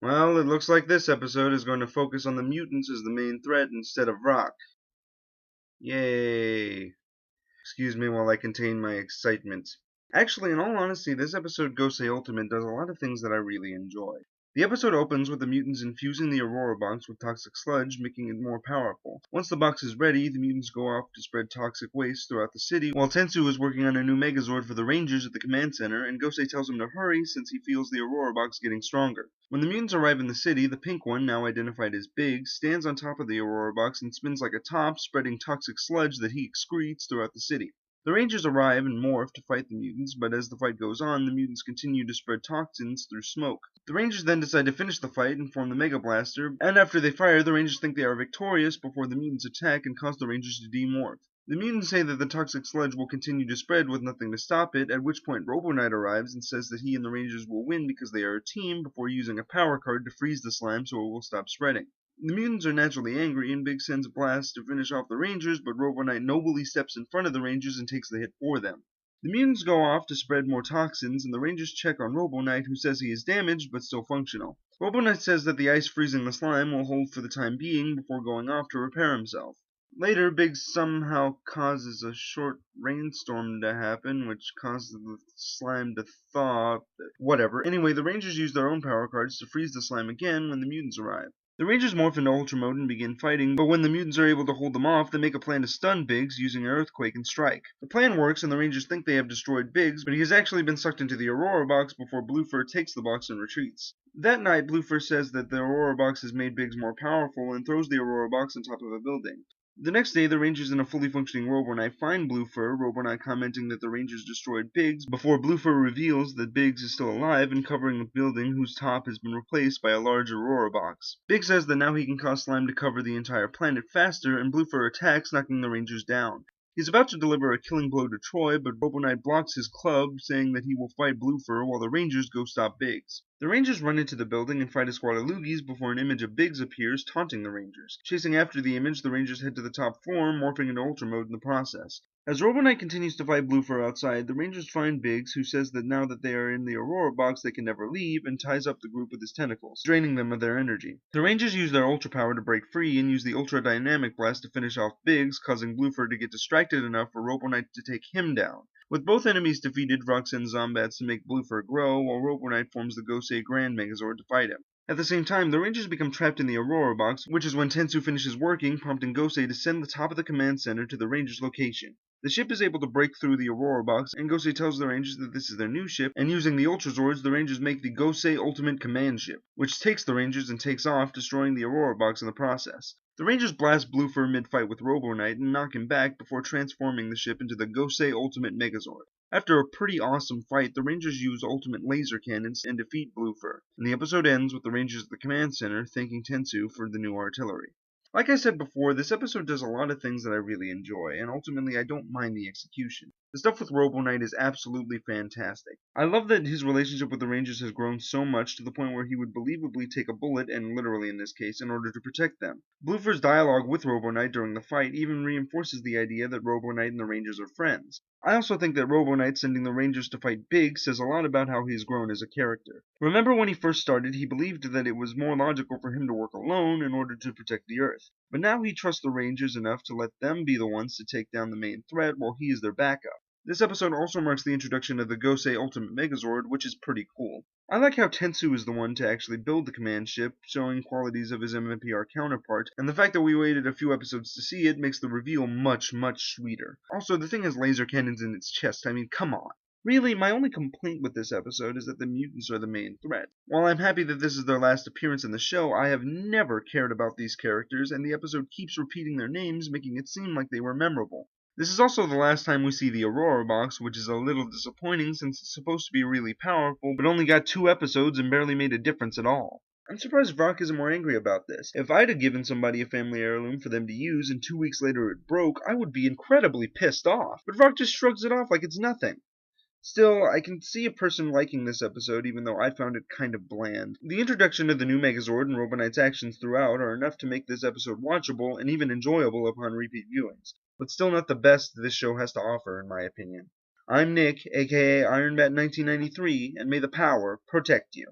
Well, it looks like this episode is going to focus on the mutants as the main threat instead of Rock. Yay! Excuse me while I contain my excitement. Actually, in all honesty, this episode Gosei Ultimate does a lot of things that I really enjoy. The episode opens with the mutants infusing the Aurora box with toxic sludge, making it more powerful. Once the box is ready, the mutants go off to spread toxic waste throughout the city, while Tensu is working on a new Megazord for the Rangers at the command center, and Gosei tells him to hurry since he feels the Aurora box getting stronger. When the mutants arrive in the city, the pink one, now identified as Biggs, stands on top of the Aurora box and spins like a top, spreading toxic sludge that he excretes throughout the city. The Rangers arrive and morph to fight the mutants, but as the fight goes on, the mutants continue to spread toxins through smoke. The Rangers then decide to finish the fight and form the Mega Blaster, and after they fire, the Rangers think they are victorious before the mutants attack and cause the Rangers to demorph. The mutants say that the toxic sludge will continue to spread with nothing to stop it, at which point Robo Knight arrives and says that he and the Rangers will win because they are a team before using a power card to freeze the slime so it will stop spreading. The mutants are naturally angry, and Big sends a blast to finish off the Rangers, but Robo Knight nobly steps in front of the Rangers and takes the hit for them. The mutants go off to spread more toxins, and the Rangers check on Robo Knight, who says he is damaged but still functional. Robo Knight says that the ice freezing the slime will hold for the time being before going off to repair himself. Later, Biggs somehow causes a short rainstorm to happen, which causes the slime to thaw. Whatever. Anyway, the Rangers use their own power cards to freeze the slime again when the mutants arrive. The Rangers morph into Ultra Mode and begin fighting, but when the mutants are able to hold them off, they make a plan to stun Biggs using an earthquake and strike. The plan works, and the Rangers think they have destroyed Biggs, but he has actually been sucked into the Aurora box before Bluefur takes the box and retreats. That night, Bluefur says that the Aurora box has made Biggs more powerful and throws the Aurora box on top of a building. The next day, the Rangers in a fully functioning Robo Knight find Bluefur, Robo Knight commenting that the Rangers destroyed Biggs, before Bluefur reveals that Biggs is still alive and covering the building whose top has been replaced by a large Aurora box. Biggs says that now he can cause slime to cover the entire planet faster, and Bluefur attacks, knocking the Rangers down. He's about to deliver a killing blow to Troy, but Robo Knight blocks his club, saying that he will fight Bluefur while the Rangers go stop Biggs. The Rangers run into the building and fight a squad of Loogies before an image of Biggs appears, taunting the Rangers. Chasing after the image, the Rangers head to the top floor, morphing into Ultra Mode in the process. As Robo Knight continues to fight Bluefur outside, the Rangers find Biggs, who says that now that they are in the Aurora box they can never leave, and ties up the group with his tentacles, draining them of their energy. The Rangers use their Ultra power to break free and use the Ultra Dynamic Blast to finish off Biggs, causing Bluefur to get distracted enough for Robo Knight to take him down. With both enemies defeated, Rock sends Zombats to make Bluefur grow, while Robo Knight forms the Gosei Grand Megazord to fight him. At the same time, the Rangers become trapped in the Aurora box, which is when Tensu finishes working, prompting Gosei to send the top of the command center to the Rangers' location. The ship is able to break through the Aurora box, and Gosei tells the Rangers that this is their new ship, and using the Ultrazords, the Rangers make the Gosei Ultimate Command Ship, which takes the Rangers and takes off, destroying the Aurora box in the process. The Rangers blast Bluefur mid-fight with Robo Knight and knock him back before transforming the ship into the Gosei Ultimate Megazord. After a pretty awesome fight, the Rangers use ultimate laser cannons and defeat Bluefur, and the episode ends with the Rangers at the command center thanking Tensu for the new artillery. Like I said before, this episode does a lot of things that I really enjoy, and ultimately I don't mind the execution. The stuff with Robo Knight is absolutely fantastic. I love that his relationship with the Rangers has grown so much to the point where he would believably take a bullet, and literally in this case, in order to protect them. Bluefur's dialogue with Robo Knight during the fight even reinforces the idea that Robo Knight and the Rangers are friends. I also think that Robo Knight sending the Rangers to fight Big says a lot about how he has grown as a character. Remember when he first started, he believed that it was more logical for him to work alone in order to protect the Earth. But now he trusts the Rangers enough to let them be the ones to take down the main threat while he is their backup. This episode also marks the introduction of the Gosei Ultimate Megazord, which is pretty cool. I like how Tensu is the one to actually build the command ship, showing qualities of his MMPR counterpart, and the fact that we waited a few episodes to see it makes the reveal much, much sweeter. Also, the thing has laser cannons in its chest, I mean, come on. Really, my only complaint with this episode is that the mutants are the main threat. While I'm happy that this is their last appearance in the show, I have never cared about these characters, and the episode keeps repeating their names, making it seem like they were memorable. This is also the last time we see the Aurora box, which is a little disappointing since it's supposed to be really powerful, but only got 2 episodes and barely made a difference at all. I'm surprised Rock isn't more angry about this. If I'd have given somebody a family heirloom for them to use and 2 weeks later it broke, I would be incredibly pissed off. But Rock just shrugs it off like it's nothing. Still, I can see a person liking this episode, even though I found it kind of bland. The introduction of the new Megazord and Robo Knight's actions throughout are enough to make this episode watchable and even enjoyable upon repeat viewings, but still not the best this show has to offer, in my opinion. I'm Nick, aka IronBat1993, and may the power protect you.